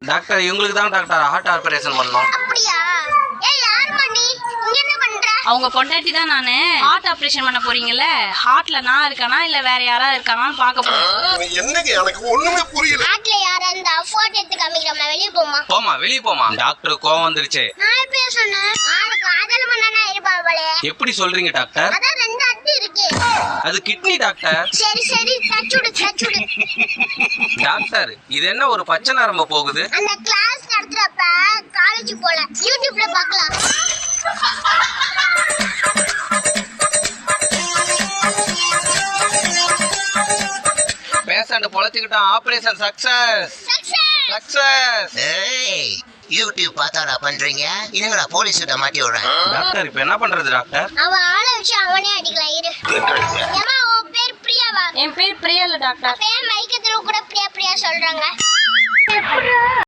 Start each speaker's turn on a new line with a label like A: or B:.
A: Doctor இவங்களுக்கு தான் doctor heart operation பண்ணோம்.
B: அப்படியா? ஏய் யாரும்மா நீ? இங்க என்ன பண்ற?
C: அவங்க பொண்டாட்டி தான் நானு. ஹார்ட் ஆபரேஷன் பண்ண போறீங்கல்ல, ஹார்ட்ல நான் இருக்கானா இல்ல வேற யாராவது இருக்கானான்னு பார்க்க போறேன்.
D: என்னங்க எனக்கு ஒண்ணுமே புரியல.
B: ஹார்ட்ல யாரா இருந்தா போட்டோ எடுத்து காமிக்கிறோம்ல, வெளிய போமா.
A: போமா வெளிய போமா. டாக்டர் கோவம் வந்துருச்சு.
B: நான் எப்ப சொன்னேன்? ஆளுக்கு ஆதல மண்ணனா இருப்பாள் போல.
A: எப்படி சொல்றீங்க டாக்டர்?
B: அதான் ரெண்டு அடி இருக்கு.
A: அது கிட்னி டாக்டர்.
B: சரி சரி தச்சுடு தச்சுடு.
A: டாக்டர் இது என்ன ஒரு பச்சை நரம்பு போகுது?
B: அந்த கிளாஸ் நடத்துறப்ப காலேஜ் போல யூடியூப்ல பார்க்கலாம்.
A: பேஷண்ட் பொழைச்சுக்கிட்டான். Operation success success.
E: ஏய் யூடியூப் பார்த்தாடா பண்றீங்க, இதுங்களா போலீஸ் கிட்ட மாட்டி விடுறேன்.
A: டாக்டர் இப்போ என்ன பண்றது டாக்டர்?
B: அவன் ஆளை வச்சு அவனே அடிக்கலாம் இரு. ஏமா உன் பேர் பிரியாவா?
C: என் பேர் பிரியா இல்ல டாக்டர்.
B: பேர் மைக்கத்துல கூட பிரியா பிரியா சொல்றாங்க.